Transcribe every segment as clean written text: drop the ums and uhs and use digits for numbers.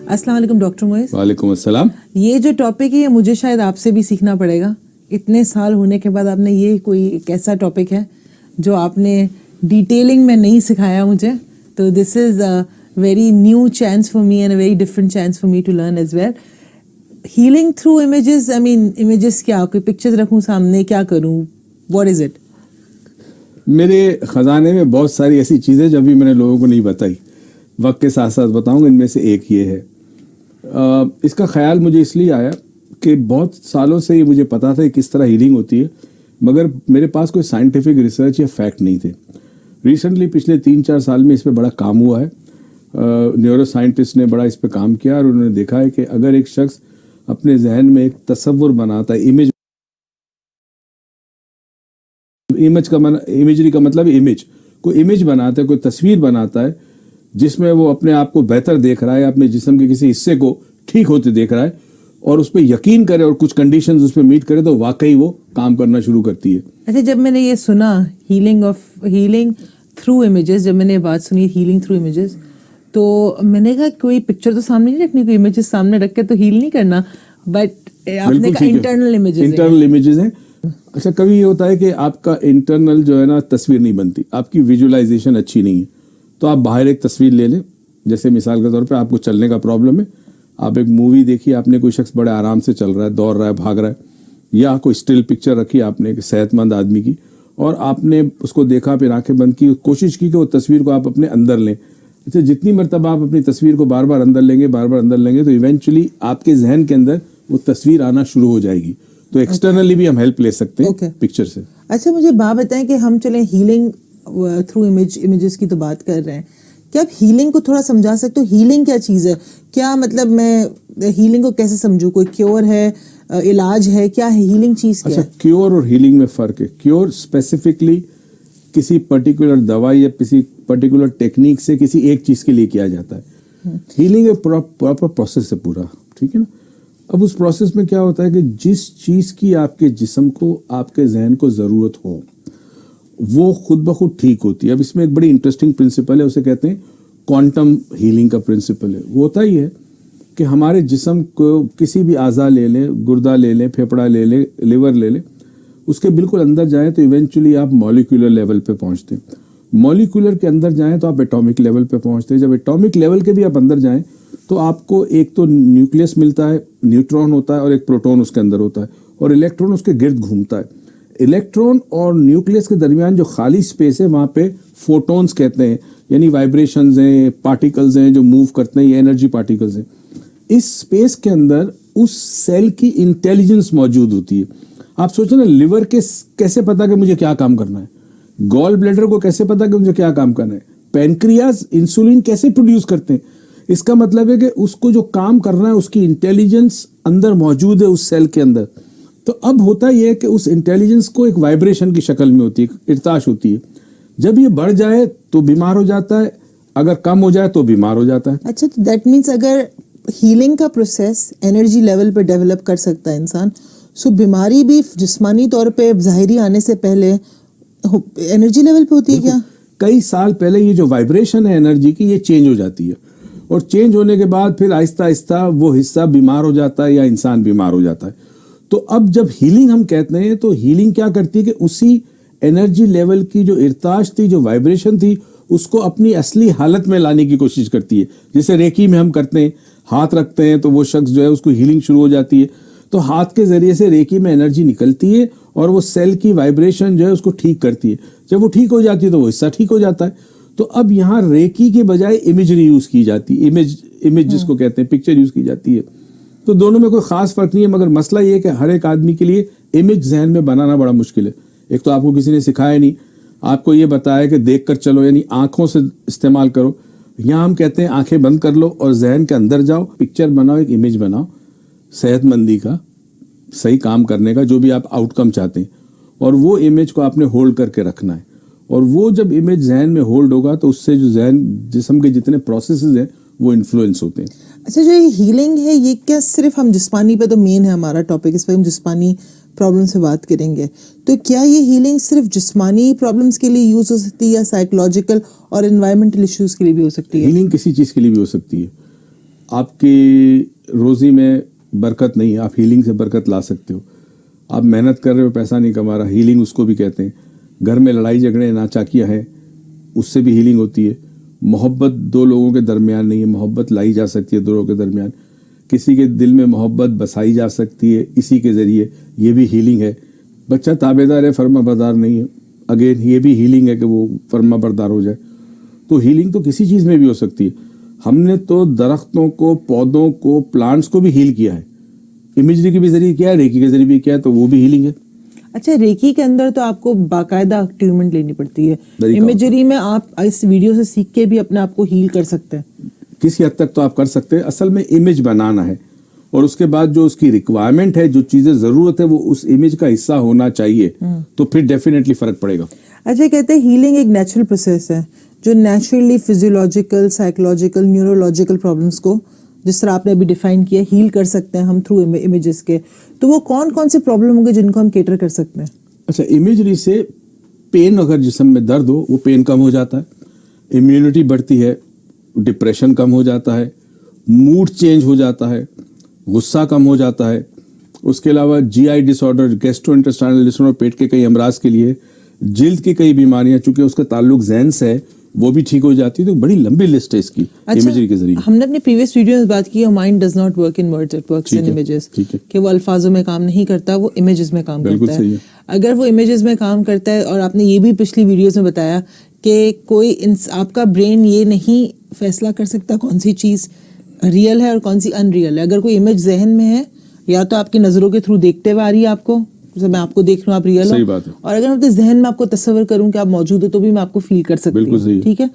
السلام علیکم ڈاکٹر موئز. وعلیکم السلام. یہ جو ٹاپک ہے یہ مجھے شاید آپ سے بھی سیکھنا پڑے گا. اتنے سال ہونے کے بعد آپ نے یہ کوئی ایک ایسا ٹاپک ہے جو آپ نے ڈیٹیلنگ میں نہیں سکھایا مجھے. تو this is a very new chance for me and a very different chance for me to learn as well. Healing through images, I mean images کیا, کوئی پکچرز رکھوں سامنے, کیا کروں, واٹ از اٹ؟ میرے خزانے میں بہت ساری ایسی چیزیں جو ابھی میں نے لوگوں کو نہیں بتائی, وقت کے ساتھ ساتھ بتاؤں گا. ان میں سے ایک یہ ہے, اس کا خیال مجھے اس لیے آیا کہ بہت سالوں سے یہ مجھے پتا تھا کہ کس طرح ہیلنگ ہوتی ہے, مگر میرے پاس کوئی سائنٹیفک ریسرچ یا فیکٹ نہیں تھے. ریسنٹلی پچھلے 3-4 سال میں اس پہ بڑا کام ہوا ہے. نیورو سائنٹسٹ نے بڑا اس پہ کام کیا اور انہوں نے دیکھا ہے کہ اگر ایک شخص اپنے ذہن میں ایک تصور بناتا ہے, امیجری کا مطلب امیج, کوئی امیج بناتا ہے, کوئی تصویر بناتا ہے جس میں وہ اپنے آپ کو بہتر دیکھ رہا ہے, اپنے جسم کے کسی حصے کو ٹھیک ہوتے دیکھ رہا ہے, اور اس پہ یقین کرے اور کچھ کنڈیشنز اس پہ میٹ کرے, تو واقعی وہ کام کرنا شروع کرتی ہے. اچھا, جب میں نے یہ سنا ہیلنگ تھرو امیجز, جب میں نے یہ بات سنی ہیلنگ تھرو امیجز, تو میں نے کہا کوئی پکچر تو سامنے نہیں رکھنی, کوئی امیجز سامنے رکھ کے تو ہیل نہیں کرنا, بٹ آپ نے کہا انٹرنل امیجز ہیں. اچھا, کبھی یہ ہوتا ہے کہ آپ کا انٹرنل جو ہے نا تصویر نہیں بنتی, آپ کی ویژولائزیشن اچھی نہیں ہے, تو آپ باہر ایک تصویر لے لیں. جیسے مثال کے طور پہ آپ کو چلنے کا پرابلم ہے, آپ ایک مووی دیکھی, آپ نے کوئی شخص بڑے آرام سے چل رہا ہے, دوڑ رہا ہے, بھاگ رہا ہے, یا کوئی اسٹل پکچر رکھی آپ نے صحت مند آدمی کی, اور آپ نے اس کو دیکھا, پھر آنکھیں بند کی, کوشش کی کہ وہ تصویر کو آپ اپنے اندر لیں. اچھا, جتنی مرتبہ آپ اپنی تصویر کو بار بار اندر لیں گے تو ایونچولی آپ کے ذہن کے اندر وہ تصویر آنا شروع ہو جائے گی. تو ایکسٹرنلی بھی ہم ہیلپ لے سکتے ہیں پکچر سے. اچھا, مجھے بات بتائیں کہ ہم چلیں ہیلنگ تھرو امیجز کی تو بات کر رہے ہیں, کیا آپ ہیلنگ کو تھوڑا سمجھا سکتے ہو؟ ہیلنگ کیا چیز ہے؟ کیا مطلب میں ہیلنگ کو کیسے سمجھوں؟ کوئی کیور ہے, علاج ہے, کیا ہے ہیلنگ چیز کیا ہے؟ اچھا, کیور اور ہیلنگ میں فرق ہے. کیور اسپیسیفکلی کسی پرٹیکولر دوائی یا کسی پرٹیکولر ٹیکنیک سے کسی ایک چیز کے لیے کیا جاتا ہے. ہیلنگ ایک پراپر پروسیس ہے پورا, ٹھیک ہے نا. اب اس پروسیس میں کیا ہوتا ہے کہ جس چیز کی آپ کے جسم کو, آپ کے ذہن کو ضرورت ہو, وہ خود بخود ٹھیک ہوتی ہے. اب اس میں ایک بڑی انٹرسٹنگ پرنسپل ہے, اسے کہتے ہیں کوانٹم ہیلنگ کا پرنسپل ہے. وہ ہوتا ہی ہے کہ ہمارے جسم کو کسی بھی اعضا لے لیں, گردہ لے لیں, پھیپڑا لے لیں, لیور لے لیں, اس کے بالکل اندر جائیں تو ایونچولی آپ مالیکولر لیول پہ پہنچتے ہیں. مالیکولر کے اندر جائیں تو آپ ایٹامک لیول پہ پہنچتے ہیں. جب ایٹامک لیول کے بھی آپ اندر جائیں تو آپ کو ایک تو نیوکلیس ملتا ہے, نیوٹرون ہوتا ہے, اور ایک پروٹون اس کے اندر ہوتا ہے, اور الیکٹرون اس کے گرد گھومتا ہے. الیکٹرون اور نیوکلیس کے درمیان جو خالی اسپیس ہے وہاں پہ فوٹونز کہتے ہیں, یعنی وائبریشنز ہیں, پارٹیکلز ہیں جو موو کرتے ہیں, یہ انرجی پارٹیکلز ہیں. اس اسپیس کے اندر اس سیل کی انٹیلیجنس موجود ہوتی ہے. آپ سوچیں نا, لیور کے کیسے پتا کہ مجھے کیا کام کرنا ہے, گال بلیڈر کو کیسے پتا کہ مجھے کیا کام کرنا ہے, پینکریاز انسولین کیسے پروڈیوس کرتے ہیں. اس کا مطلب ہے کہ اس کو جو کام کرنا ہے اس کی انٹیلیجنس اندر موجود ہے اس سیل کے اندر. تو اب ہوتا یہ ہے کہ اس انٹیلیجنس کو ایک وائبریشن کی شکل میں ہوتی ہے, ارتعاش ہوتی ہے. جب یہ بڑھ جائے تو بیمار ہو جاتا ہے, اگر کم ہو جائے تو بیمار ہو جاتا ہے. اچھا, تو دیٹ مینس اگر ہیلنگ کا پروسیس انرجی لیول پہ ڈیولپ کر سکتا ہے انسان, سو بیماری بھی جسمانی طور پہ ظاہری آنے سے پہلے انرجی لیول پہ ہوتی ہے کیا؟ کئی سال پہلے یہ جو وائبریشن ہے انرجی کی, یہ چینج ہو جاتی ہے, اور چینج ہونے کے بعد پھر آہستہ آہستہ وہ حصہ بیمار ہو جاتا ہے یا انسان بیمار ہو جاتا ہے. تو اب جب ہیلنگ ہم کہتے ہیں تو ہیلنگ کیا کرتی ہے کہ اسی انرجی لیول کی جو ارتعاش تھی, جو وائبریشن تھی, اس کو اپنی اصلی حالت میں لانے کی کوشش کرتی ہے. جیسے ریکی میں ہم کرتے ہیں, ہاتھ رکھتے ہیں تو وہ شخص جو ہے اس کو ہیلنگ شروع ہو جاتی ہے, تو ہاتھ کے ذریعے سے ریکی میں انرجی نکلتی ہے اور وہ سیل کی وائبریشن جو ہے اس کو ٹھیک کرتی ہے. جب وہ ٹھیک ہو جاتی ہے تو وہ حصہ ٹھیک ہو جاتا ہے. تو اب یہاں ریکی کے بجائے امیجری یوز کی جاتی ہے, امیج جس کو کہتے ہیں, پکچر یوز کی جاتی ہے. تو دونوں میں کوئی خاص فرق نہیں ہے, مگر مسئلہ یہ ہے کہ ہر ایک آدمی کے لیے امیج ذہن میں بنانا بڑا مشکل ہے. ایک تو آپ کو کسی نے سکھایا نہیں, آپ کو یہ بتایا کہ دیکھ کر چلو, یعنی آنکھوں سے استعمال کرو. یہاں ہم کہتے ہیں آنکھیں بند کر لو اور ذہن کے اندر جاؤ, پکچر بناؤ, ایک امیج بناؤ صحت مندی کا, صحیح کام کرنے کا, جو بھی آپ آؤٹ کم چاہتے ہیں, اور وہ امیج کو آپ نے ہولڈ کر کے رکھنا ہے. اور وہ جب امیج ذہن میں ہولڈ ہوگا تو اس سے جو ذہن جسم کے جتنے پروسیسز ہیں وہ انفلوئنس ہوتے ہیں. اچھا جو یہ ہیلنگ ہے یہ کیا صرف ہم جسمانی پہ تو مین ہے ہمارا ٹاپک, اس پہ ہم جسمانی پرابلم سے بات کریں گے, تو کیا یہ ہیلنگ صرف جسمانی پرابلمس کے لیے یوز ہو سکتی ہے یا سائیکولوجیکل اور انوائرمنٹل ایشوز کے لیے بھی ہو سکتی ہے؟ ہیلنگ کسی چیز کے لیے بھی ہو سکتی ہے. آپ کی روزی میں برکت نہیں ہے, آپ ہیلنگ سے برکت لا سکتے ہو. آپ محنت کر رہے ہو, پیسہ نہیں کما رہا, ہیلنگ اس کو بھی کہتے ہیں. گھر میں لڑائی جھگڑے ناچاکیاں ہیں, اس سے بھی ہیلنگ ہوتی ہے. محبت دو لوگوں کے درمیان نہیں ہے, محبت لائی جا سکتی ہے دو لوگوں کے درمیان. کسی کے دل میں محبت بسائی جا سکتی ہے اسی کے ذریعے, یہ بھی ہیلنگ ہے. بچہ تابعدار ہے, فرما بردار نہیں ہے, اگین یہ بھی ہیلنگ ہے کہ وہ فرما بردار ہو جائے. تو ہیلنگ تو کسی چیز میں بھی ہو سکتی ہے. ہم نے تو درختوں کو, پودوں کو, پلانٹس کو بھی ہیل کیا ہے. امیجری کے بھی ذریعے کیا ہے, ریکی کے ذریعے بھی کیا ہے, تو وہ بھی ہیلنگ ہے. اچھا ریکی کے اندر تو آپ کو باقاعدہ ٹریٹمنٹ لینی پڑتی ہے, امیجری میں آپ اس ویڈیو سے سیکھ کے بھی اپنے آپ کو ہیل کر سکتے ہیں کسی حد تک. تو آپ کر سکتے ہیں. اصل میں امیج بنانا ہے, اور اس کے بعد جو اس کی ریکوائرمنٹ ہے, جو چیزیں ضرورت ہے, وہ اس امیج کا حصہ ہونا چاہیے, تو پھر ڈیفینیٹلی فرق پڑے گا. اچھا کہتے ہیں ہیلنگ ایک نیچرل پروسیس ہے جو naturally physiological, psychological, neurological problems کو جس طرح آپ نے ابھی ڈیفائن کیا ہیل کر سکتے ہیں ہم تھرو امیجز کے. تو وہ کون کون سے پرابلم ہوں گے جن کو ہم کیٹر کر سکتے ہیں؟ اچھا, امیجری سے پین, اگر جسم میں درد ہو وہ پین کم ہو جاتا ہے, امیونٹی بڑھتی ہے, ڈپریشن کم ہو جاتا ہے, موڈ چینج ہو جاتا ہے, غصہ کم ہو جاتا ہے. اس کے علاوہ جی آئی ڈس آرڈر, گیسٹرو انٹسٹائنل ڈس آرڈر, پیٹ کے کئی امراض کے لیے, جلد کی کئی بیماریاں, چونکہ اس کا تعلق ذہن سے ہے, وہ بھی ٹھیک ہو جاتی ہے. تو بڑی لمبی لسٹ ہے اس کی امیجری کے ذریعے. ہم نے اپنی پریویس ویڈیو میں بات کی ہے mind does not work in words, it works in images, کہ وہ الفاظوں میں کام نہیں کرتا, وہ امیجز میں کام کرتا ہے. اگر وہ امیجز میں کام کرتا ہے, اور آپ نے یہ بھی پچھلی ویڈیوز میں بتایا کہ کوئی آپ کا برین یہ نہیں فیصلہ کر سکتا کون سی چیز ریئل ہے اور کون سی ان ریئل ہے. اگر کوئی امیج ذہن میں ہے, یا تو آپ کی نظروں کے تھرو دیکھتے ہوئے آ رہی ہے آپ کو, جیسے میں آپ کو دیکھ رہا ہوں آپ ریئل ہو, اور اگر میں اپنے ذہن میں آپ کو تصور کروں کہ آپ موجود ہو تو بھی میں آپ کو فیل کر سکتی ہوں. ٹھیک ہے,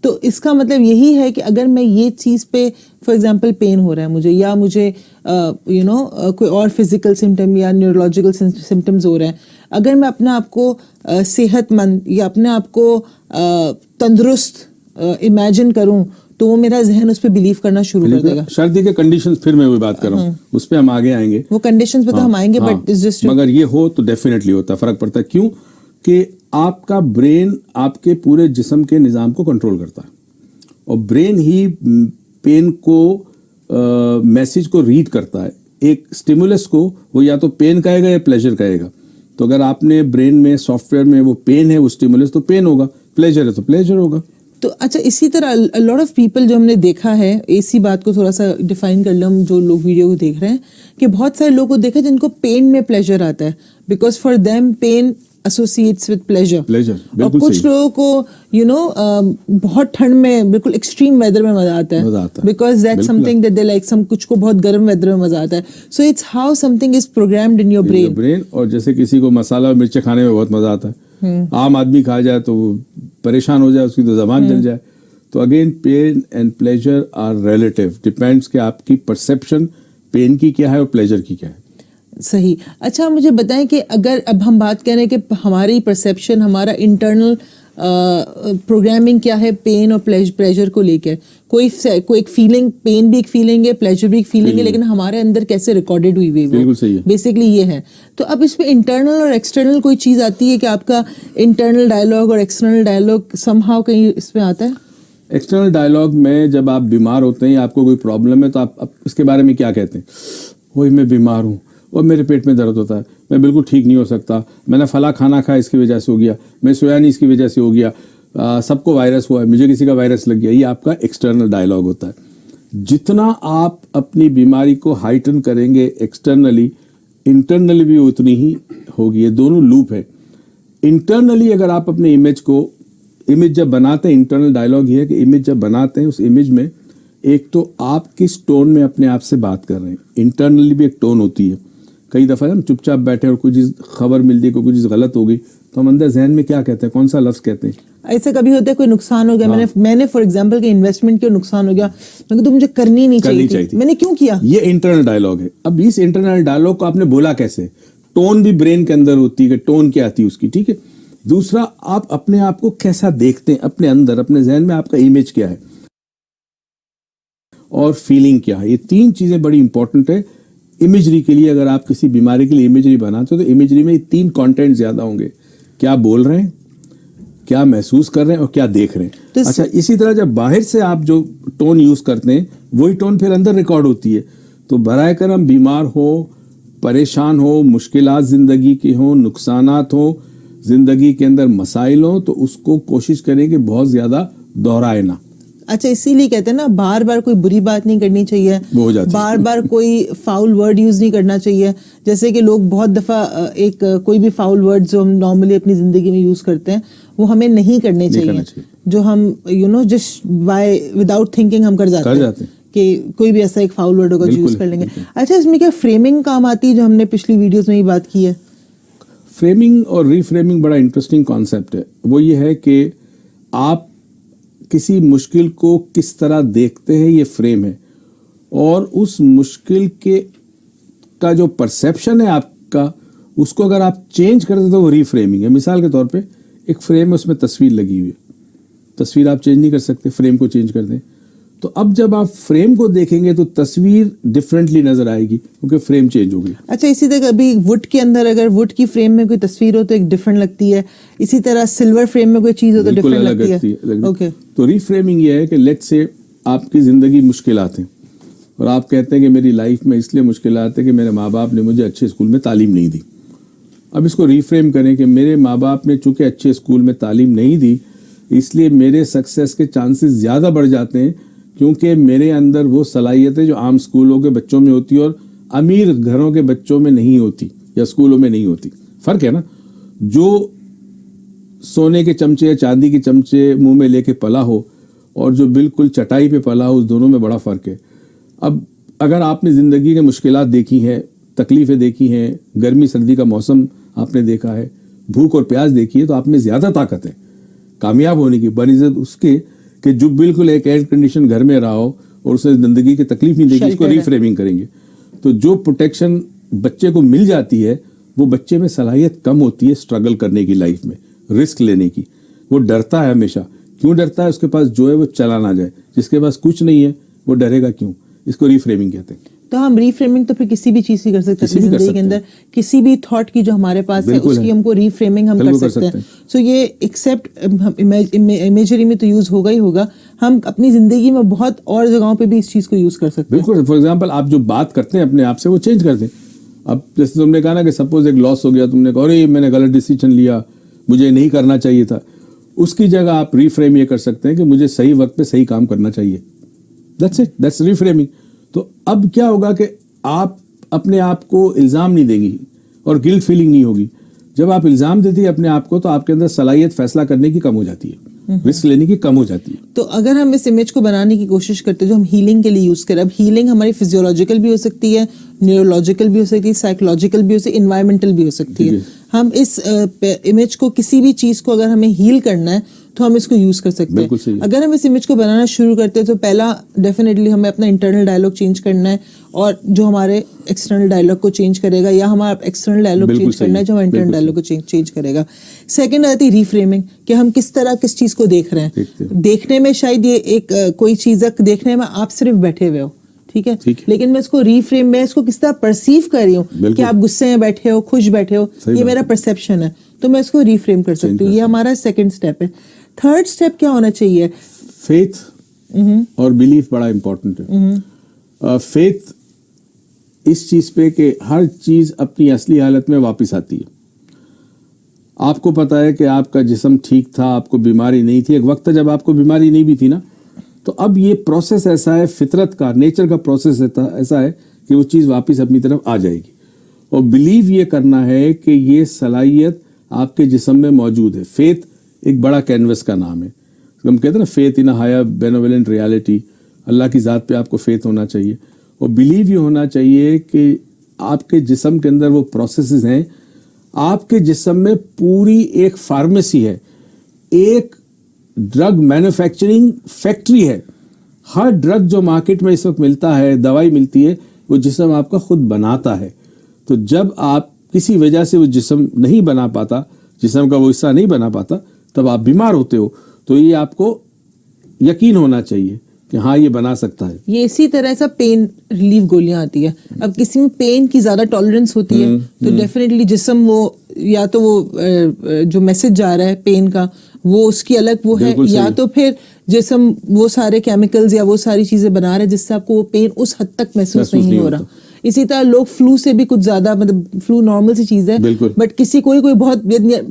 تو اس کا مطلب یہی ہے کہ اگر میں یہ چیز پہ فار ایگزامپل پین ہو رہا ہے مجھے, یا مجھے کوئی اور فزیکل سمٹم یا نیورولوجیکل سمٹمز ہو رہے ہیں, اگر میں اپنے آپ کو صحت مند یا اپنے آپ کو تندرست امیجن کروں, تو وہ میرا ذہن اس پہ بلیو کرنا شروع کر دے گا. شرط کے کنڈیشنز, پھر میں وہی بات کر رہا ہوں, اس پہ ہم آگے آئیں گے. وہ کنڈیشنز پہ تو ہم آئیں گے, بٹ جسٹ مگر یہ ہو تو ڈیفینیٹلی ہوتا ہے, فرق پڑتا ہے. کیوں کہ آپ کا برین آپ کے پورے جسم کے نظام کو کنٹرول کرتا ہے, اور برین ہی پین کو میسج کو ریڈ کرتا ہے. ایک اسٹیمولس کو وہ یا تو پین کہے گا یا پلیجر کہے گا. تو اگر آپ نے برین میں سافٹ ویئر میں وہ پین ہے, وہ اسٹیمولس, تو پین ہوگا, پلیجر ہے تو پلیجر ہوگا. تو اچھا اسی طرح لاٹ آف پیپل جو ہم نے دیکھا ہے, اسی بات کو تھوڑا سا ڈیفائن کر لیں ہم جو لوگ ویڈیو کو دیکھ رہے ہیں, کہ بہت سارے لوگوں کو دیکھا جن کو پین میں پلیجر آتا ہے, because for them pain associates with pleasure. اور کچھ لوگوں کو بہت ٹھنڈ میں بالکل ایکسٹریم ویدر میں مزہ آتا ہے, because that something that they like. کچھ کو بہت گرم ویدر میں مزہ آتا ہے. So it's how something is programmed in your brain. اور جیسے کسی کو مسالہ اور مرچیں کھانے میں بہت مزہ آتا ہے, عام آدمی کھا جائے تو وہ پریشان ہو جائے, اس کی تو زبان جل جائے. تو again pain and pleasure are relative, depends کہ آپ کی پرسیپشن پین کی کیا ہے اور پلیجر کی کیا ہے. صحیح. اچھا مجھے بتائیں کہ اگر اب ہم بات کریں کہ ہماری پرسیپشن, ہمارا انٹرنل پروگرامنگ کیا ہے پین اور پلیجر کو لے کے, کوئی ایک فیلنگ, پین بھی ایک فیلنگ ہے, پلیجر بھی ایک فیلنگ ہے, لیکن ہمارے اندر کیسے ریکارڈڈ ہوئی ہوئی, بالکل صحیح ہے, بیسکلی یہ ہے. تو اب اس میں انٹرنل اور ایکسٹرنل کوئی چیز آتی ہے کہ آپ کا انٹرنل ڈائلاگ اور ایکسٹرنل ڈائلاگ سم ہاؤ کہیں اس میں آتا ہے؟ ایکسٹرنل ڈائلاگ میں جب آپ بیمار ہوتے ہیں, آپ کو کوئی پرابلم ہے, تو آپ اس کے بارے میں کیا کہتے ہیں؟ وہی میں بیمار ہوں, اور میرے پیٹ میں درد ہوتا ہے, میں بالکل ٹھیک نہیں ہو سکتا, میں نے فلاں کھانا کھایا اس کی وجہ سے ہو گیا, میں سویا نہیں اس کی وجہ سے ہو گیا, سب کو وائرس ہوا ہے, مجھے کسی کا وائرس لگ گیا. یہ آپ کا ایکسٹرنل ڈائلاگ ہوتا ہے. جتنا آپ اپنی بیماری کو ہائٹن کریں گے ایکسٹرنلی, انٹرنلی بھی اتنی ہی ہوگی. یہ دونوں لوپ ہے. انٹرنلی اگر آپ اپنے امیج جب بناتے ہیں, انٹرنل ڈائلاگ یہ ہے کہ امیج جب بناتے ہیں, اس امیج میں ایک تو آپ کس ٹون میں اپنے آپ سے بات کر رہے ہیں, انٹرنلی بھی ایک ٹون ہوتی ہے. کئی دفعہ ہم چپ چاپ بیٹھے اور کوئی چیز خبر مل دی, کوئی چیز غلط ہو گئی, تو ہم اندر ذہن میں کیا کہتے ہیں, کون سا لفظ کہتے ہیں. ایسا کبھی ہوتا ہے کوئی نقصان ہو گیا, میں نے فار ایگزامپل کہ انویسٹمنٹ کے نقصان ہو گیا, میں تو مجھے کرنی نہیں چاہیے تھی, میں نے کیوں کیا. یہ انٹرنل ڈائلاگ ہے. اب اس انٹرنل ڈائلاگ کو آپ نے بولا کیسے, ٹون بھی برین کے اندر ہوتی ہے کہ ٹون کیا آتی ہے اس کی. ٹھیک ہے. دوسرا, آپ اپنے آپ کو کیسا دیکھتے ہیں, اپنے اندر اپنے ذہن میں آپ کا امیج کیا ہے. اور فیلنگ کیا ہے. یہ 3 چیزیں بڑی امپورٹنٹ ہے امیجری کے لیے. اگر آپ کسی بیماری کے لیے امیجری بناتے ہو تو امیجری میں یہ 3 کانٹینٹ زیادہ ہوں گے. کیا بول رہے ہیں, کیا محسوس کر رہے ہیں, اور کیا دیکھ رہے ہیں. اچھا, اسی طرح جب باہر سے آپ جو ٹون یوز کرتے ہیں وہی ٹون پھر اندر ریکارڈ ہوتی ہے. تو برائے کرم بیمار ہو, پریشان ہو, مشکلات زندگی کے ہوں, نقصانات ہوں, زندگی کے اندر مسائل ہوں, تو اس کو کوشش کریں کہ بہت زیادہ دہرائے نہ. اچھا, اسی لیے کہتے ہیں نا بار بار کوئی بری بات نہیں کرنی چاہیے, بار بار کوئی فاؤل ورڈ یوز نہیں کرنا چاہیے. جیسے کہ لوگ بہت دفعہ ایک کوئی بھی فاؤل ورڈ جو ہم نارملی اپنی زندگی میں یوز کرتے ہیں وہ ہمیں نہیں کرنے چاہیے, جو ہم جسٹ بائی وداؤٹ تھنکنگ ہم کر جاتے ہیں کہ کوئی بھی ایسا ایک فاؤل ورڈ ہوگا جو یوز کر لیں گے. اچھا, اس میں کیا فریمنگ کام آتی ہے جو ہم نے پچھلی ویڈیوز میں ہی بات کی ہے؟ فریمنگ اور ری فریمنگ بڑا انٹرسٹنگ کانسیپٹ ہے. وہ یہ ہے کہ آپ کسی مشکل کو کس طرح دیکھتے ہیں, یہ فریم ہے. اور اس مشکل کا جو پرسیپشن ہے آپ کا, اس کو اگر آپ چینج کر دیں تو وہ ری فریمنگ ہے. مثال کے طور پہ ایک فریم ہے, اس میں تصویر لگی ہوئی ہے. تصویر آپ چینج نہیں کر سکتے, فریم کو چینج کر دیں. تو اب جب آپ فریم کو دیکھیں گے تو تصویر ڈفرینٹلی نظر آئے گی کیونکہ فریم چینج ہو گئی. اچھا, اسی طرح ابھی وڈ کے اندر اگر وڈ کی فریم میں کوئی تصویر ہو تو ایک ڈفرینٹ لگتی ہے, اسی طرح سلور فریم میں کوئی چیز ہو تو ڈفرینٹ لگتی ہے. اوکے, تو ری فریمنگ یہ ہے کہ لیٹ سے آپ کی زندگی مشکلات ہیں اور آپ کہتے ہیں کہ میری لائف میں اس لیے مشکلات ہے کہ میرے ماں باپ نے مجھے اچھے اسکول میں تعلیم نہیں دی. اب اس کو ری فریم کریں کہ میرے ماں باپ نے چونکہ اچھے اسکول میں تعلیم نہیں دی اس لیے میرے سکسیس کے چانسز زیادہ بڑھ جاتے ہیں کیونکہ میرے اندر وہ صلاحیتیں جو عام اسکولوں کے بچوں میں ہوتی اور امیر گھروں کے بچوں میں نہیں ہوتی یا اسکولوں میں نہیں ہوتی. فرق ہے نا, جو سونے کے چمچے یا چاندی کے چمچے منہ میں لے کے پلا ہو اور جو بالکل چٹائی پہ پلا ہو, اس دونوں میں بڑا فرق ہے. اب اگر آپ نے زندگی کے مشکلات دیکھی ہیں, تکلیفیں دیکھی ہیں, گرمی سردی کا موسم آپ نے دیکھا ہے, بھوک اور پیاس دیکھی ہے, تو آپ میں زیادہ طاقت ہے کامیاب ہونے کی بنسبت اس کے کہ جو بالکل ایک ایئر کنڈیشن گھر میں رہا ہو اور اسے زندگی کی تکلیف نہیں دیکھی. اس کو ری فریمنگ کریں گے تو جو پروٹیکشن بچے کو مل جاتی ہے وہ بچے میں صلاحیت کم ہوتی ہے اسٹرگل کرنے کی, لائف میں رسک لینے کی. وہ ڈرتا ہے ہمیشہ. کیوں ڈرتا ہے؟ اس کے پاس جو ہے وہ چلا نہ جائے. جس کے پاس کچھ نہیں ہے وہ ڈرے گا کیوں؟ اس کو ری فریمنگ کہتے ہیں. تو ہم ری فریمنگ تو پھر کسی بھی چیز کی کر سکتے ہیں زندگی کے اندر, کسی بھی تھاٹ کی جو ہمارے پاس ہے اس کی ہم کو ری فریمنگ ہم کر سکتے ہیں. سو یہ ایکسیپٹ امیجری میں تو یوز ہوگا ہی ہوگا, ہم اپنی زندگی میں بہت اور جگہوں پہ بھی اس چیز کو یوز کر سکتے ہیں. بالکل. فار ایگزامپل آپ جو بات کرتے ہیں اپنے آپ سے وہ چینج کر دیں. اب جیسے تم نے کہا نا کہ سپوز ایک لاس ہو گیا, تم نے کہا ارے میں نے غلط ڈیسیجن لیا, مجھے نہیں کرنا چاہیے تھا. اس کی جگہ آپ ری فریم یہ کر سکتے ہیں کہ مجھے صحیح وقت پہ صحیح کام کرنا چاہیے. That's it, that's reframing. تو اب کیا ہوگا کہ آپ اپنے آپ کو الزام نہیں دیں گی اور گلٹ فیلنگ نہیں ہوگی. جب آپ الزام دیتی ہے اپنے آپ کو تو آپ کے اندر صلاحیت فیصلہ کرنے کی کم ہو جاتی ہے, رسک لینے کی کم ہو جاتی ہے. تو اگر ہم اس امیج کو بنانے کی کوشش کرتے ہیں جو ہم ہیلنگ کے لیے یوز کریں, اب ہیلنگ ہماری فزیولوجیکل بھی ہو سکتی ہے, نیورولوجیکل بھی ہو سکتی ہے, سائیکولوجیکل بھی ہو سکتی ہے, انوائرمنٹل بھی ہو سکتی ہے. ہم اس امیج کو کسی بھی چیز کو اگر ہمیں ہیل کرنا ہے تو ہم اس کو یوز کر سکتے ہیں. اگر ہم اس امیج کو بنانا شروع کرتے ہیں تو پہلا ڈیفینیٹلی ہمیں اپنا انٹرنل ڈائلاگ چینج کرنا ہے, اور جو ہمارے ایکسٹرنل ڈائلاگ کو چینج کرے گا, یا ہمارا ایکسٹرنل ڈائلاگ چینج کرنا ہے جو ہمارے انٹرنل ڈائلاگ کو چینج کرے گا. سیکنڈ آتی ہے ری فریمنگ, کہ ہم کس طرح کس چیز کو دیکھ رہے ہیں. دیکھنے میں شاید یہ ایک کوئی چیز دیکھنے میں آپ صرف بیٹھے ہوئے ہو, ٹھیک ہے, لیکن میں اس کو ری فریم میں اس کو کس طرح پرسیو کر رہی ہوں کہ آپ غصے میں بیٹھے ہو, خوش بیٹھے ہو, یہ میرا پرسیپشن ہے, تو میں اس کو ری فریم کر سکتی ہوں. یہ ہمارا سیکنڈ اسٹیپ ہے. تھرڈ اسٹیپ کیا ہونا چاہیے؟ فیتھ اور بلیف بڑا امپورٹنٹ ہے. فیتھ اس چیز پہ کہ ہر چیز اپنی اصلی حالت میں واپس آتی ہے. آپ کو پتا ہے کہ آپ کا جسم ٹھیک تھا, آپ کو بیماری نہیں تھی. ایک وقت تھا جب آپ کو بیماری نہیں بھی تھی نا, تو اب یہ پروسیس ایسا ہے, فطرت کا, نیچر کا پروسیس ایسا ہے کہ وہ چیز واپس اپنی طرف آ جائے گی. اور بلیو یہ کرنا ہے کہ یہ صلاحیت آپ کے جسم میں موجود ہے. فیتھ ایک بڑا کینوس کا نام ہے. ہم کہتے ہیں نا فیتھ ان ہائر بینوولنٹ ریالٹی, اللہ کی ذات پہ آپ کو فیتھ ہونا چاہیے. اور بلیو یہ ہونا چاہیے کہ آپ کے جسم کے اندر وہ پروسیسز ہیں. آپ کے جسم میں پوری ایک فارمیسی ہے, ایک ڈرگ مینوفیکچرنگ فیکٹری ہے. ہر ڈرگ جو مارکیٹ میں اس وقت ملتا ہے, دوائی ملتی ہے, وہ جسم آپ کا خود بناتا ہے. تو جب آپ کسی وجہ سے وہ جسم نہیں بنا پاتا, جسم کا وہ حصہ نہیں بنا پاتا, تب آپ بیمار ہوتے ہو. تو یہ آپ کو یقین ہونا چاہیے کہ ہاں یہ بنا سکتا ہے. یہ اسی طرح سا پین ریلیف گولیاں آتی ہے. اب کسی میں پین کی زیادہ ٹالرنس ہوتی ہے تو ڈیفینیٹلی جسم وہ یا تو وہ جو میسج جا رہا ہے پین کا وہ اس کی الگ وہ ہے, یا تو پھر جسم وہ سارے کیمیکلز یا وہ ساری چیزیں بنا رہا ہے جس سے آپ کو وہ پین اس حد تک محسوس نہیں ہو رہا. اسی طرح لوگ فلو سے بھی کچھ زیادہ, مطلب فلو نارمل سی چیز ہے بٹ کسی کوئی بہت,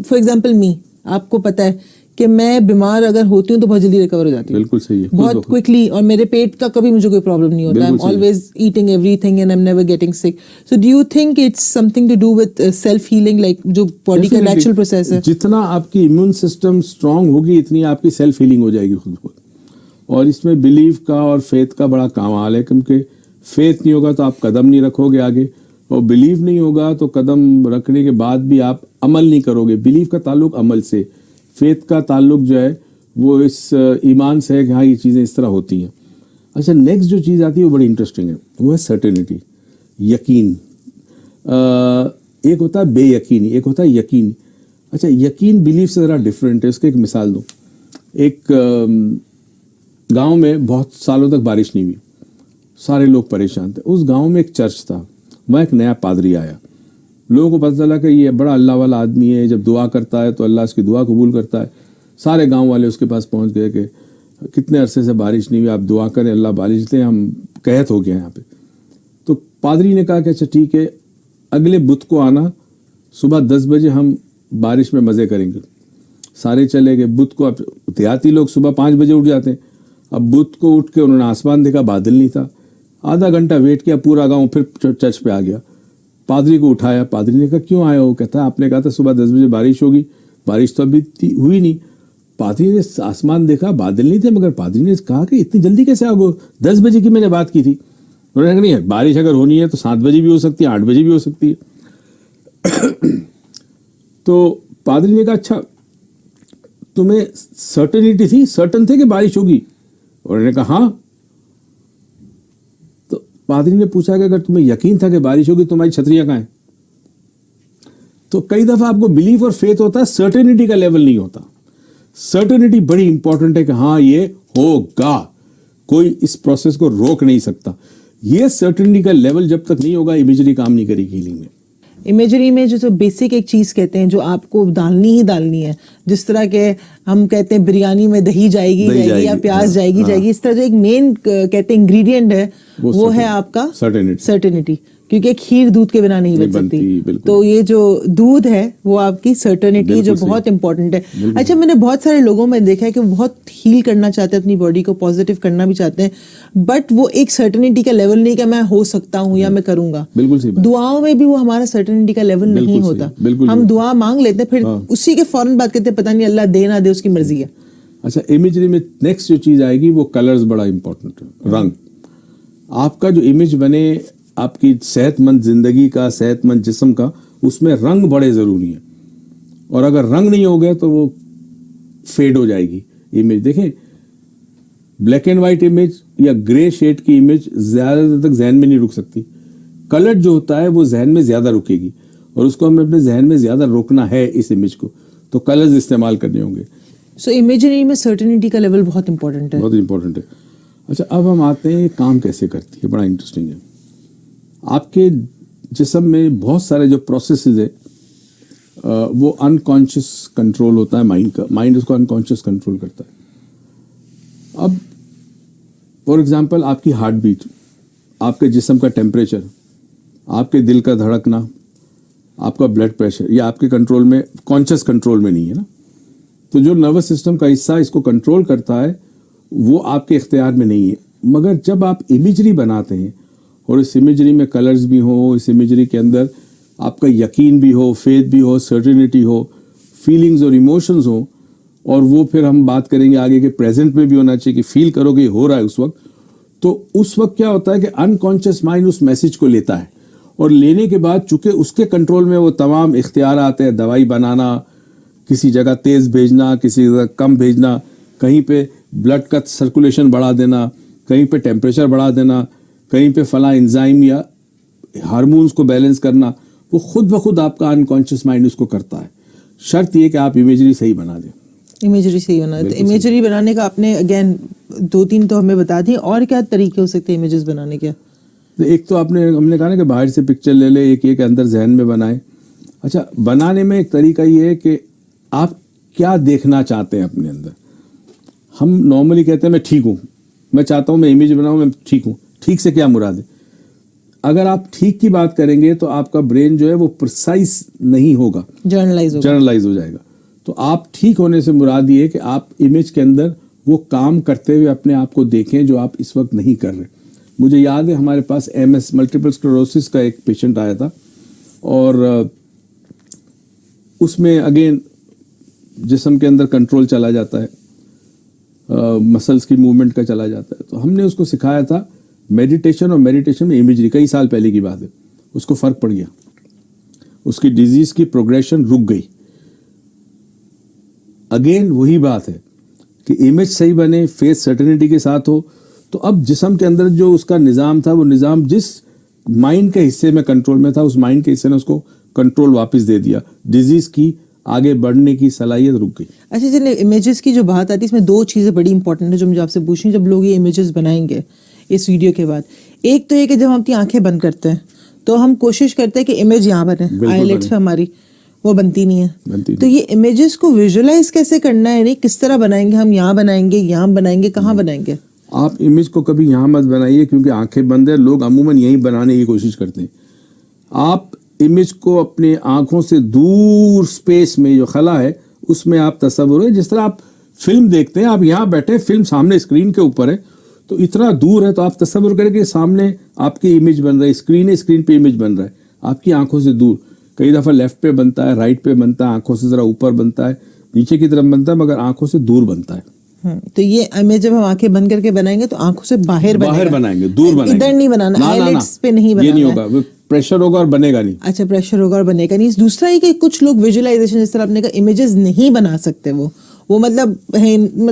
فار ایگزامپل می, آپ کو پتا ہے کہ میں بیمار اگر ہوتی ہوں تو بہت جلدی ریکور ہو جاتی ہوں, بالکل صحیح ہے, بہت کوئکلی, اور میرے پیٹ کا کبھی مجھے کوئی پرابلم نہیں ہوتا. I am always eating everything and I am never getting sick. So do you think it's something to do with self healing, like جو باڈی کا نیچرل پروسیس ہے؟ جتنا آپ کی امیون سسٹم اسٹرانگ ہوگی اتنی آپ کی سیلف ہیلنگ ہو جائے گی خود کو. اور اس میں بلیف کا اور فیتھ کا بڑا کمال ہے, کیونکہ فیتھ نہیں ہوگا تو آپ قدم نہیں رکھو گے آگے, اور بلیف نہیں ہوگا تو قدم رکھنے کے بعد بھی آپ عمل نہیں کرو گے. بلیف کا تعلق عمل سے, فیتھ کا تعلق جو ہے وہ اس ایمان سے ہے کہ ہاں یہ چیزیں اس طرح ہوتی ہیں. اچھا, نیکسٹ جو چیز آتی ہے وہ بڑی انٹرسٹنگ ہے, وہ ہے سرٹینٹی, یقین. ایک ہوتا ہے بے یقینی, ایک ہوتا ہے یقین. اچھا, یقین بلیف سے ذرا ڈفرینٹ ہے. اس کی ایک مثال دوں. ایک گاؤں میں بہت سالوں تک بارش نہیں ہوئی, سارے لوگ پریشان تھے. اس گاؤں میں ایک چرچ تھا, وہاں ایک نیا پادری آیا. لوگوں کو پتہ چلا کہ یہ بڑا اللہ والا آدمی ہے, جب دعا کرتا ہے تو اللہ اس کی دعا قبول کرتا ہے. سارے گاؤں والے اس کے پاس پہنچ گئے کہ کتنے عرصے سے بارش نہیں ہوئی, آپ دعا کریں اللہ بارش دے, ہم قحط ہو گئے یہاں پہ. تو پادری نے کہا کہ اچھا ٹھیک ہے, اگلے بدھ کو آنا, صبح 10 بجے ہم بارش میں مزے کریں گے. سارے چلے گئے. بدھ کو, اب دیہاتی لوگ صبح 5 بجے اٹھ جاتے ہیں. اب بدھ کو اٹھ کے انہوں نے آسمان دیکھا, بادل نہیں تھا. آدھا گھنٹہ ویٹ کیا, پورا گاؤں پھر چرچ پہ آ گیا. پادری کو اٹھایا. پادری نے کہا کیوں آئے ہو؟ کہتا ہے آپ نے کہا تھا صبح 10 بجے بارش ہوگی, بارش تو ابھی ہوئی نہیں. پادری نے آسمان دیکھا, بادل نہیں تھے, مگر پادری نے کہا کہ اتنی جلدی کیسے آ گئے؟ 10 بجے کی میں نے بات کی تھی. انہوں نے کہا نہیں, بارش اگر ہونی ہے تو 7 بجے بھی ہو سکتی ہے, 8 بجے بھی ہو سکتی ہے. تو پادری نے کہا اچھا تمہیں سرٹنٹی تھی, سرٹن تھے کہ بارش ہوگی؟ انہوں نے کہا ہاں. تو پادری نے پوچھا کہ اگر تمہیں یقین تھا کہ بارش ہوگی تمہاری چھتریاں کہاں ہیں؟ تو کئی دفعہ آپ کو بلیف اور فیتھ ہوتا ہے, سرٹنٹی کا لیول نہیں ہوتا. سرٹنٹی بڑی امپورٹنٹ ہے کہ ہاں یہ ہوگا, کوئی اس پروسیس کو روک نہیں سکتا. یہ سرٹنٹی کا لیول جب تک نہیں ہوگا امیجری کام نہیں کرے گی ہیلنگ میں. امیجری میں جو بیسک ایک چیز کہتے ہیں جو آپ کو ڈالنی ہی ڈالنی ہے, جس طرح کہ ہم کہتے ہیں بریانی میں دہی جائے گی یا پیاز جائے گی, اس طرح جو ایک مین کہتے ہیں انگریڈینٹ ہے وہ ہے آپ کا سرٹنٹی, کیونکہ کھیر دودھ کے بنا نہیں بن سکتی. تو یہ جو دودھ ہے وہ آپ کی سرٹنٹی جو بہت امپورٹنٹ ہے. اچھا, میں نے بہت سارے لوگوں میں دیکھا ہے کہ وہ بہت ہیل کرنا چاہتے ہیں, اپنی باڈی کو پازیٹیو کرنا بھی چاہتے ہیں, بٹ وہ ایک سرٹنٹی کا لیول نہیں کہ میں ہو سکتا ہوں یا میں کروں گا. دعاؤں میں بھی وہ ہمارا سرٹنٹی کا لیول نہیں ہوتا. ہم دعا مانگ لیتے ہیں, پھر اسی کے فوراً بات کرتے ہیں پتہ نہیں اللہ دے نہ دے, اس کی مرضی ہے. اچھا, امیجری میں نیکسٹ جو چیز آئے گی وہ کلرز بڑا امپورٹنٹ ہے. رنگ. آپ کا جو امیج بنے آپ کی صحت مند زندگی کا, صحت مند جسم کا, اس میں رنگ بڑے ضروری ہیں. اور اگر رنگ نہیں ہو گیا تو وہ فیڈ ہو جائے گی امیج. دیکھیں, بلیک اینڈ وائٹ امیج یا گرے شیڈ کی امیج زیادہ دیر تک ذہن میں نہیں رک سکتی. کلر جو ہوتا ہے وہ ذہن میں زیادہ رکے گی, اور اس کو ہمیں اپنے ذہن میں زیادہ روکنا ہے اس امیج کو, تو کلرز استعمال کرنے ہوں گے. سو امیجری میں سرٹنٹی کا لیول بہت امپورٹنٹ ہے. بہت امپورٹنٹ ہے. اچھا, اب ہم آتے ہیں کام کیسے کرتی ہے. بڑا انٹرسٹنگ ہے. آپ کے جسم میں بہت سارے جو پروسیسز ہیں وہ انکانشیس کنٹرول ہوتا ہے مائنڈ کا. مائنڈ اس کو انکانشیس کنٹرول کرتا ہے. اب فار ایگزامپل آپ کی ہارٹ بیٹ, آپ کے جسم کا ٹیمپریچر, آپ کے دل کا دھڑکنا, آپ کا بلڈ پریشر, یہ آپ کے کنٹرول میں, کانشیس کنٹرول میں نہیں ہے نا. تو جو نروس سسٹم کا حصہ اس کو کنٹرول کرتا ہے وہ آپ کے اختیار میں نہیں ہے. مگر جب آپ امیجری بناتے ہیں اور اس امیجری میں کلرز بھی ہوں, اس امیجری کے اندر آپ کا یقین بھی ہو, فیتھ بھی ہو, سرٹنٹی ہو, فیلنگز اور ایموشنز ہوں, اور وہ پھر ہم بات کریں گے آگے کہ پریزنٹ میں بھی ہونا چاہیے کہ فیل کرو کہ یہ ہو رہا ہے اس وقت. تو اس وقت کیا ہوتا ہے کہ انکانشیس مائنڈ اس میسج کو لیتا ہے, اور لینے کے بعد چونکہ اس کے کنٹرول میں وہ تمام اختیارات ہیں, دوائی بنانا, کسی جگہ تیز بھیجنا, کسی جگہ کم بھیجنا, کہیں پہ بلڈ کا سرکولیشن بڑھا دینا, کہیں پہ ٹیمپریچر بڑھا دینا, کہیں پہ فلاں انزائم یا ہارمونز کو بیلنس کرنا, وہ خود بخود آپ کا انکانشیس مائنڈ اس کو کرتا ہے. شرط یہ کہ آپ امیجری صحیح بنا دیں. امیجری سے ہی بنا ہے. تو امیجری بنانے کا آپ نے اگین 2-3 تو ہمیں بتا دی, اور کیا طریقے ہو سکتے ہیں امیجز بنانے کے؟ ایک تو ہم نے کہا نا کہ باہر سے پکچر لے لے, ایک اندر ذہن میں بنائے. اچھا, بنانے میں ایک طریقہ یہ ہے کہ آپ کیا دیکھنا چاہتے ہیں اپنے اندر. ہم نارملی کہتے ہیں میں ٹھیک ہوں, میں چاہتا ہوں میں امیج بناؤں, میں ٹھیک ہوں. ٹھیک سے کیا مراد ہے؟ اگر آپ ٹھیک کی بات کریں گے تو آپ کا برین جو ہے وہ پرسائز نہیں ہوگا, جنرلائز ہو جائے گا. تو آپ ٹھیک ہونے سے مراد یہ ہے کہ آپ امیج کے اندر وہ کام کرتے ہوئے اپنے آپ کو دیکھیں جو آپ اس وقت نہیں کر رہے. مجھے یاد ہے ہمارے پاس MS ملٹیپل اسکلیروسس کا ایک پیشنٹ آیا تھا, اور اس میں اگین جسم کے اندر کنٹرول چلا جاتا ہے, مسلس کی موومنٹ کا چلا جاتا ہے. تو ہم نے اس کو سکھایا تھا میڈیٹیشن, اور میڈیٹیشن میں امیجری. کئی سال پہلے کی بات ہے. اس کو فرق پڑ گیا, اس کی ڈیزیز کی پروگریشن رک گئی. اگین وہی بات ہے کہ امیج صحیح بنے, فیس سرٹنٹی کے ساتھ ہو, تو اب جسم کے اندر جو اس کا نظام تھا, وہ نظام جس مائنڈ کے حصے میں کنٹرول میں تھا, اس مائنڈ کے حصے نے اس کو کنٹرول واپس دے دیا. ڈیزیز کی آگے بڑھنے کی صلاحیت رک گئی. اچھا چلیں, امیجز کی جو بات آتی ہے اس میں 2 چیزیں بڑی انپورٹنٹ ہیں جو مجھے آپ سے پوچھیں. جب لوگ یہ امیجز بنائیں گے اس ویڈیو کے بعد, ایک تو یہ کہ جب ہم اپنی آنکھیں بند کرتے ہیں تو ہم کوشش کرتے ہیں کہ امیج یہاں بنے, آئی لیٹس پہ ہماری وہ بنتی نہیں ہے. تو یہ امیجز کو ویژولائز کیسے کرنا ہے, کس طرح بنائیں گے ہم؟ یہاں بنائیں گے, یہاں بنائیں گے, کہاں بنائیں گے؟ آپ امیج کو کبھی یہاں مت بنائیے کیونکہ آنکھیں بند ہیں. لوگ عموماً یہیں بنانے کی کوشش کرتے ہیں. آپ امیج کو اپنے آنکھوں سے دور سپیس میں جو خلا ہے اس میں آپ تصور ہے, جس طرح آپ فلم دیکھتے ہیں. آپ یہاں بیٹھے, فلم سامنے اسکرین کے اوپر ہے, تو اتنا دور ہے, تو آپ تصور کریں کہ سامنے آپ کی امیج بن رہا ہے, اسکرین پہ امیج بن رہا ہے آپ کی آنکھوں سے دور. کئی دفعہ لیفٹ پہ بنتا ہے, رائٹ پہ بنتا ہے, آنکھوں سے ذرا اوپر بنتا ہے, نیچے کی طرف بنتا ہے, مگر آنکھوں سے دور بنتا ہے. تو یہ امیج جب ہم آنکھیں بند کر کے بنائیں گے تو آنکھوں سے باہر بنائیں گے, دور بنائیں گے, ادھر نہیں بنانا, آئی لیٹس پہ نہیں بنانا. یہ نہیں ہوگا, پریشر ہوگا اور بنے گا نہیں. اچھا, پریشر ہوگا اور بنے گا نہیں. دوسرا یہ کہ کچھ لوگ ویژولائزیشن جس طرح آپ نے کہا امیجز نہیں بنا سکتے, وہ مطلب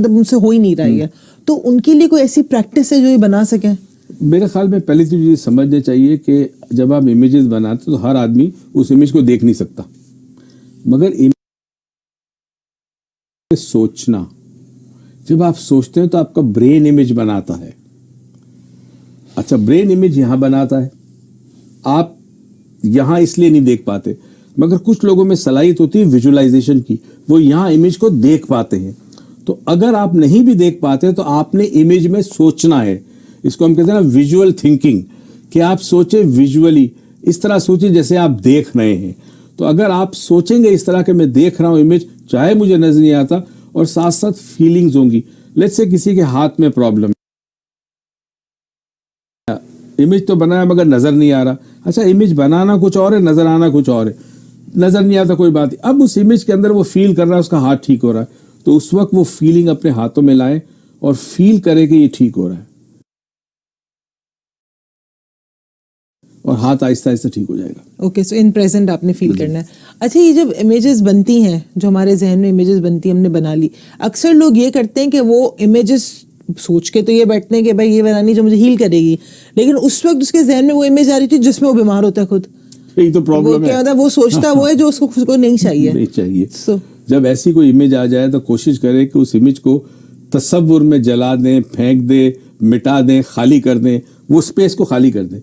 ان سے ہو ہی نہیں رہی ہے, تو ان کے لیے کوئی ایسی پریکٹس ہے جو یہ بنا سکیں؟ میرے خیال میں پہلی چیز یہ سمجھنا چاہیے کہ جب آپ امیجز بناتے تو ہر آدمی اس امیج کو دیکھ نہیں سکتا, مگر سوچنا, جب آپ سوچتے ہیں تو آپ کا برین امیج بناتا ہے. اچھا, برین امیج یہاں بناتا ہے, آپ یہاں اس لیے نہیں دیکھ پاتے, مگر کچھ لوگوں میں صلاحیت ہوتی ہے ویژولائزیشن کی, وہ یہاں امیج کو دیکھ پاتے ہیں. تو اگر آپ نہیں بھی دیکھ پاتے تو آپ نے امیج میں سوچنا ہے. اس کو ہم کہتے ہیں نا ویژول تھنکنگ, کہ آپ سوچیں ویژولی, اس طرح سوچیں جیسے آپ دیکھ رہے ہیں. تو اگر آپ سوچیں گے اس طرح کہ میں دیکھ رہا ہوں امیج, چاہے مجھے نظر نہیں آتا, اور ساتھ ساتھ فیلنگز ہوں گی. لیٹس سے کسی کے ہاتھ میں پرابلم, امیج تو بنایا مگر نظر نہیں آ رہا. اچھا, امیج بنانا کچھ اور ہے, نظر آنا کچھ اور ہے. نظر نہیں آتا کوئی بات, اب اس امیج کے اندر وہ فیل کر رہا ہے, اس کا ہاتھ ٹھیک ہو رہا ہے, تو اس وقت وہ فیلنگ اپنے ہاتھوں میں لائے اور فیل کرے کہ یہ ٹھیک ہو رہا ہے, اور ہاتھ آہستہ آہستہ ٹھیک ہو جائے گا. اوکے, سو ان پریزنٹ آپ نے فیل کرنا ہے. اچھا, یہ جب امیجز بنتی ہیں, جو ہمارے ذہن میں امیجز بنتی ہیں, ہم نے بنا لی, اکثر لوگ یہ کرتے ہیں کہ وہ امیجز سوچ کے تو یہ بیٹھتے ہیں کہ بھائی یہ بنانی جو مجھے ہیل کرے گی, لیکن اس وقت اس کے ذہن میں وہ امیج آ رہی تھی جس میں وہ بیمار ہوتا ہے خود. یہی تو پرابلم ہے, وہ سوچتا وہ ہے جو اس کو نہیں چاہیے. جب ایسی کوئی امیج آ جائے تو کوشش کرے کہ اس امیج کو تصور میں جلا دیں, پھینک دیں, مٹا دیں, خالی کر دیں, وہ اسپیس کو خالی کر دیں.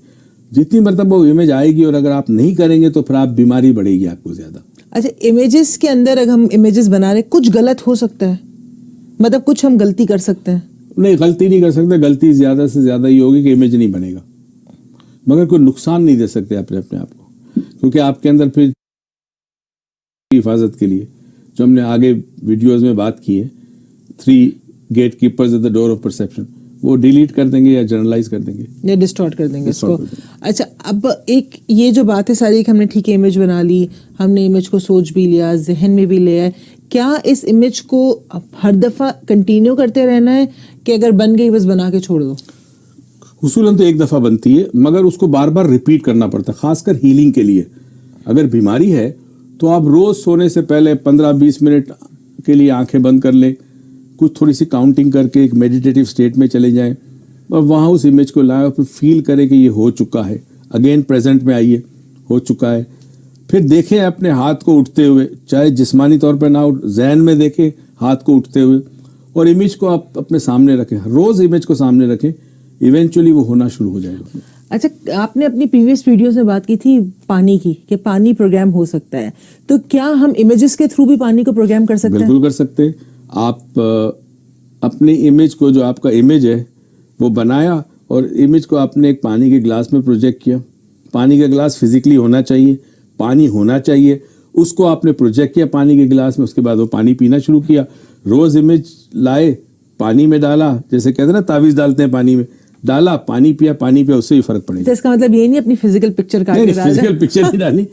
جتنی مرتبہ وہ امیج آئے گی, اور اگر آپ نہیں کریں گے تو پھر آپ بیماری بڑھے گی آپ کو زیادہ. اچھا, امیجز کے اندر اگر ہم امیجز بنا رہے, کچھ غلط ہو سکتا ہے, مطلب کچھ ہم غلطی کر سکتے ہیں؟ نہیں, غلطی نہیں کر سکتے. غلطی زیادہ سے زیادہ یہ ہوگی کہ امیج نہیں بنے گا, مگر کوئی نقصان نہیں دے سکتے اپنے آپ کو, کیونکہ آپ کے اندر پھر حفاظت کے لیے جو ہم نے آگے ویڈیوز میں بات کی ہے, 3 gatekeepers at the door of perception, وہ ڈیلیٹ کر دیں گے یا جنرلائز کر دیں گے یا ڈسٹارٹ کر دیں گے اس کو. اچھا, اب ایک یہ جو بات ہے ساری کہ ہم نے ٹھیک ہے امیج بنا لی, ہم نے امیج کو سوچ بھی لیا, ذہن میں بھی لیا ہے, کیا اس امیج کو ہر دفعہ کنٹینیو کرتے رہنا ہے کہ اگر بن گئی بس بنا کے چھوڑ دو؟ اصولاً تو ایک دفعہ بنتی ہے, مگر اس کو بار بار ریپیٹ کرنا پڑتا ہے, خاص کر ہیلنگ کے لیے. اگر بیماری ہے تو آپ روز سونے سے پہلے 15-20 منٹ کے لیے آنکھیں بند کر لیں, کچھ تھوڑی سی کاؤنٹنگ کر کے ایک میڈیٹیٹیو اسٹیٹ میں چلے جائیں, اور وہاں اس امیج کو لائیں اور پھر فیل کریں کہ یہ ہو چکا ہے. اگین پریزنٹ میں آئیے, ہو چکا ہے. پھر دیکھیں اپنے ہاتھ کو اٹھتے ہوئے, چاہے جسمانی طور پہ نہ اٹھ, ذہن میں دیکھیں ہاتھ کو اٹھتے ہوئے, اور امیج کو آپ اپنے سامنے رکھیں, روز امیج کو سامنے رکھیں, ایونچولی وہ ہونا شروع ہو جائے گا. اچھا, آپ نے اپنی پریویس ویڈیوز میں بات کی تھی پانی کی, کہ پانی پروگرام ہو سکتا ہے, تو کیا ہم امیجز کے تھرو بھی پانی کو پروگرام کر سکتے ہیں؟ بالکل کر سکتے. آپ اپنے امیج کو, جو آپ کا امیج ہے وہ بنایا, اور امیج کو آپ نے ایک پانی کے گلاس میں پروجیکٹ کیا. پانی کا گلاس فزیکلی ہونا چاہیے, پانی ہونا چاہیے, اس کو آپ نے پروجیکٹ کیا پانی کے گلاس میں, اس کے بعد وہ پانی پینا شروع کیا. روز امیج لائے, پانی میں ڈالا, جیسے کہتے ہیں نا تعویذ ڈالتے ہیں پانی میں, ڈالا, پانی پیا, اس سے بھی فرق پڑے گا. تو اس کا مطلب یہ نہیں اپنی فزیکل پکچر کا فزیکل پکچر نہیں ڈالنی,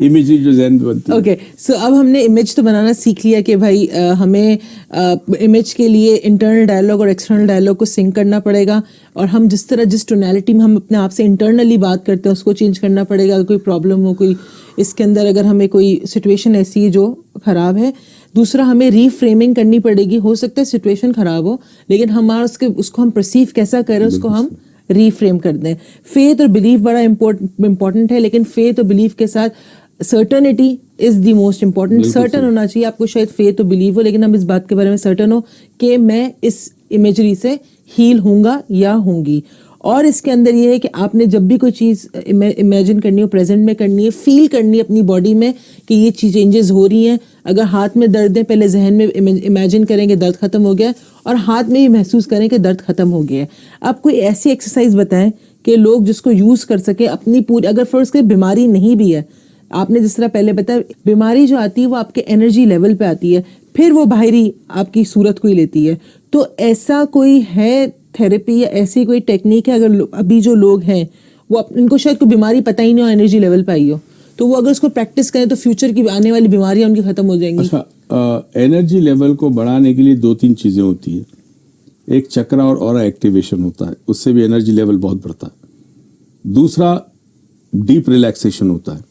امیجری جو ذہن میں بنتی ہے. اوکے, سو اب ہم نے امیج تو بنانا سیکھ لیا کہ بھائی ہمیں امیج کے لیے انٹرنل ڈائلاگ اور ایکسٹرنل ڈائلاگ کو سنک کرنا پڑے گا, اور ہم جس ٹونیلٹی میں ہم اپنے آپ سے انٹرنلی بات کرتے ہیں اس کو چینج کرنا پڑے گا. اگر کوئی پرابلم ہو, کوئی اس کے اندر اگر ہمیں کوئی سچویشن ایسی ہے جو خراب ہے, دوسرا ہمیں ری فریمنگ کرنی پڑے گی. ہو سکتا ہے سچویشن خراب ہو, لیکن ہمارا اس کو ہم پرسیو کیسا کریں, اس کو ہم ری فریم کر دیں. فیتھ اور بلیف بڑا امپورٹنٹ ہے, لیکن فیتھ اور بلیف کے ساتھ certainty is the most important. Certain ہونا چاہیے آپ کو, شاید فیتھ اور بلیف ہو, لیکن ہم اس بات کے بارے میں سرٹن ہو کہ میں اس امیجری سے ہیل ہوں گا یا ہوں گی. اور اس کے اندر یہ ہے کہ آپ نے جب بھی کوئی چیز امیجن کرنی ہو, پریزنٹ میں کرنی ہے, فیل کرنی ہے اپنی باڈی میں کہ یہ چینجز ہو رہی ہیں. اگر ہاتھ میں درد ہے, پہلے ذہن میں امیجن کریں کہ درد ختم ہو گیا ہے, اور ہاتھ میں بھی محسوس کریں کہ درد ختم ہو گیا ہے. آپ کوئی ایسی ایکسرسائز بتائیں کہ لوگ جس کو یوز کر سکیں اپنی پوری, اگر فرض کریں بیماری نہیں بھی ہے, آپ نے جس طرح پہلے بتایا بیماری جو آتی ہے وہ آپ کے انرجی لیول پہ آتی ہے, پھر وہ باہری آپ کی صورت کو ہی لیتی ہے. تو ایسا کوئی ہے تھیراپی یا ایسی کوئی ٹیکنیک ہے, اگر ابھی جو لوگ ہیں وہ ان کو شاید کوئی بیماری پتہ ہی نہیں ہو, انرجی لیول پہ آئی ہو, تو وہ اگر اس کو پریکٹس کریں تو فیوچر کی آنے والی بیماریاں ان کی ختم ہو جائیں گی؟ اچھا, انرجی لیول کو بڑھانے کے لیے 2-3 چیزیں ہوتی ہیں. ایک چکرا اور اورا ایکٹیویشن ہوتا ہے, اس سے بھی انرجی لیول بہت بڑھتا ہے. دوسرا ڈیپ ریلیکسیشن ہوتا ہے.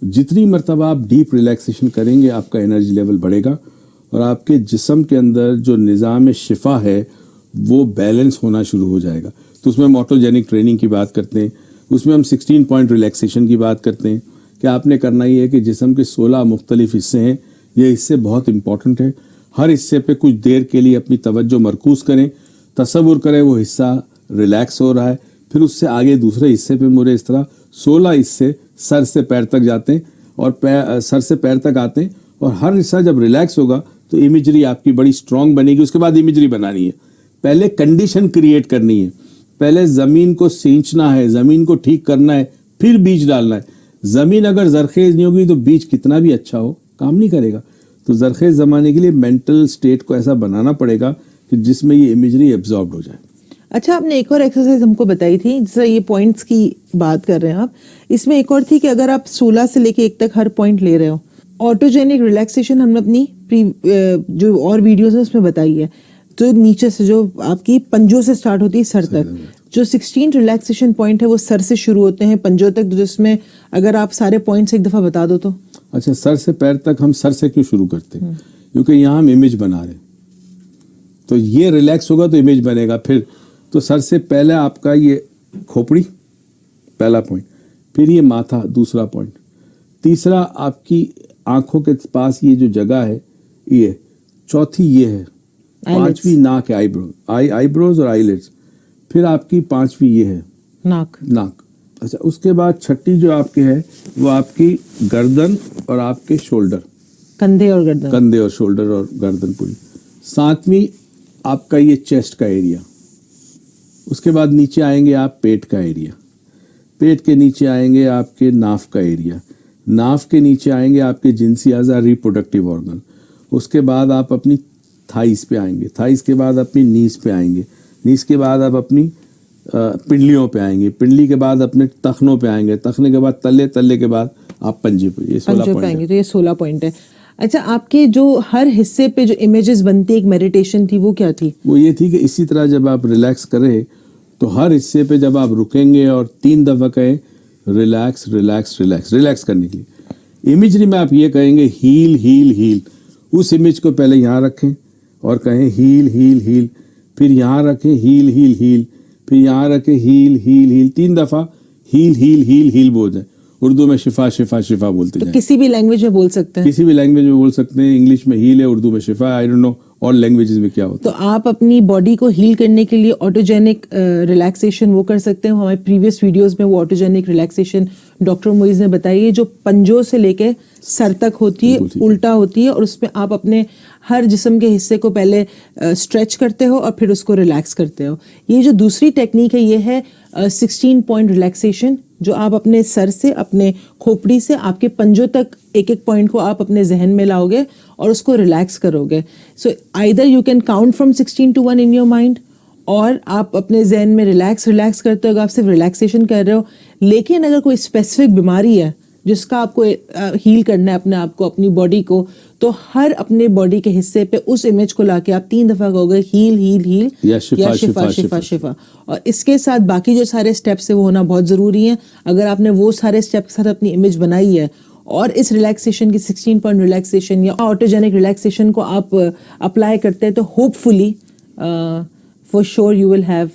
جتنی مرتبہ آپ ڈیپ ریلیکسیشن کریں گے آپ کا انرجی لیول بڑھے گا, اور آپ کے جسم کے اندر جو نظام شفا ہے وہ بیلنس ہونا شروع ہو جائے گا. تو اس میں ہم آٹوجینک ٹریننگ کی بات کرتے ہیں, اس میں ہم 16 پوائنٹ ریلیکسیشن کی بات کرتے ہیں کہ آپ نے کرنا یہ ہے کہ جسم کے 16 مختلف حصے ہیں, یہ حصے بہت امپورٹنٹ ہیں. ہر حصے پہ کچھ دیر کے لیے اپنی توجہ مرکوز کریں, تصور کریں وہ حصہ ریلیکس ہو رہا ہے, پھر اس سے آگے دوسرے حصے پہ مڑے. اس طرح 16 حصے سر سے پیر تک جاتے ہیں, اور سر سے پیر تک آتے ہیں, اور ہر حصہ جب ریلیکس ہوگا تو امیجری آپ کی بڑی اسٹرانگ بنے گی. اس کے بعد امیجری بنانی ہے, پہلے کنڈیشن کریٹ کرنی ہے, پہلے زمین کو سینچنا ہے, زمین کو ٹھیک کرنا ہے, پھر بیج ڈالنا ہے. زمین اگر زرخیز نہیں ہوگی تو بیج کتنا بھی اچھا ہو کام نہیں کرے گا. تو زرخیز زمانے کے لیے مینٹل اسٹیٹ کو ایسا بنانا پڑے گا کہ جس میں یہ امیجری ایبزاربڈ ہو جائے. اچھا, آپ نے ایک اور ایکسرسائز ہم کو بتائی تھی, جیسے یہ پوائنٹس کی بات کر رہے ہیں آپ, اس میں ایک اور تھی کہ اگر آپ 16 سے لے کے 1 تک ہر پوائنٹ لے رہے ہو, آٹوجینک ریلیکسیشن ہم نے اپنی جو اور ویڈیوز ہیں اس میں بتائی ہے, جو نیچے سے جو آپ کی پنجوں سے سٹارٹ ہوتی ہے سر تک. جو 16 ریلیکسیشن پوائنٹ ہے وہ سر سے شروع ہوتے ہیں پنجوں تک, جس میں اگر آپ سارے پوائنٹس ایک دفعہ بتا دو تو. اچھا, سر سے پیر تک ہم سر سے کیوں شروع کرتے ہیں؟ کیونکہ یہاں ہم امیج بنا رہے ہیں, تو یہ ریلیکس ہوگا تو امیج بنے گا. پھر تو سر سے پہلے آپ کا یہ کھوپڑی پہلا پوائنٹ, پھر یہ ماتھا دوسرا پوائنٹ, تیسرا آپ کی آنکھوں کے پاس یہ جو جگہ ہے یہ, چوتھی یہ ہے, پانچویں ناک ہے, آئی بروز اور آئی لیڈس, پھر آپ کی پانچویں یہ ہے ناک. اچھا, اس کے بعد چھٹی جو آپ کے ہے وہ آپ کی گردن اور آپ کے شولڈر, کندھے اور شولڈر اور گردن پوری. ساتویں آپ کا یہ چیسٹ کا ایریا. اس کے بعد نیچے آئیں گے آپ پیٹ کا ایریا, پیٹ کے نیچے آئیں گے آپ کے ناف کا ایریا, ناف کے نیچے آئیں گے آپ کے جنسی اعضاء ریپروڈکٹیو آرگن. اس کے بعد آپ اپنی تھائیز پہ آئیں گے, تھائیز کے بعد اپنی نیز پہ آئیں گے, نیز کے بعد آپ اپنی پنڈلیوں پہ آئیں گے, پنڈلی کے بعد اپنے ٹخنوں پہ آئیں گے, ٹخنے کے بعد تلے, تلے کے بعد آپ پنجے پہ. یہ 16 پوائنٹ ہے. تو یہ 16 پوائنٹ ہے. اچھا, آپ کے جو ہر حصے پہ جو امیجز بنتی ایک میڈیٹیشن تھی, وہ کیا تھی؟ وہ یہ تھی کہ اسی طرح جب آپ ریلیکس کریں تو ہر حصے پہ جب آپ رکیں گے اور 3 دفعہ کہیں ریلیکس ریلیکس ریلیکس, ریلیکس کرنے کے لیے امیجری میں آپ یہ کہیں گے ہیل ہیل ہیل. اس امیج کو پہلے یہاں رکھیں اور کہیں ہیل ہیل ہیل, پھر یہاں رکھیں ہیل ہیل ہیل, پھر یہاں رکھیں ہیل ہیل ہیل, 3 دفعہ ہیل ہیل ہیل ہیل بول جائیں. اردو میں شفا شفا شفا بولتے تو جائیں. کسی بھی لینگویج میں بول سکتے ہیں. کسی بھی لینگویج میں بول سکتے ہیں. انگلش میں ہیل ہے, اردو میں شفا. آئی ڈونٹ نو اور لینگویجز میں کیا ہوتا تو آپ اپنی باڈی کو ہیل کرنے کے لیے آٹوجینک ریلیکسیشن وہ کر سکتے ہیں. ہمارے پریویس ویڈیوز میں وہ آٹوجینک ریلیکسیشن ڈاکٹر معیز نے بتائی ہے, جو پنجوں سے لے کے سر تک ہوتی ہے, الٹا ہوتی ہے, اور اس میں آپ اپنے ہر جسم کے حصے کو پہلے اسٹریچ کرتے ہو اور پھر اس کو ریلیکس کرتے ہو. یہ جو دوسری ٹیکنیک ہے یہ ہے 16 پوائنٹ ریلیکسیشن, جو آپ اپنے سر سے, اپنے کھوپڑی سے آپ کے پنجوں تک ایک ایک پوائنٹ کو آپ اپنے ذہن میں لاؤ گے اور اس کو ریلیکس کرو گے. So either you can count from 16 to 1 in your mind, اور آپ اپنے ذہن میں ریلیکس کرتے ہو, آپ صرف ریلیکسیشن کر رہے ہو. لیکن اگر کوئی اسپیسیفک بیماری ہے جس کا آپ کو ہیل کرنا ہے اپنے آپ کو, اپنی باڈی کو, تو ہر اپنے باڈی کے حصے پہ اس امیج کو لا کے آپ 3 دفعہ کہو گے ہیل ہیل ہیل یا شفا شفا شفا شفا. اور اس کے ساتھ باقی جو سارے اسٹیپس ہیں وہ ہونا بہت ضروری ہیں. اگر آپ نے وہ سارے اسٹیپ کے ساتھ اپنی امیج بنائی ہے اور اس ریلیکسیشن کی 16 پوائنٹ ریلیکسیشن یا آٹوجینک ریلیکسیشن کو آپ اپلائی کرتے ہیں, تو hope fully for sure you will have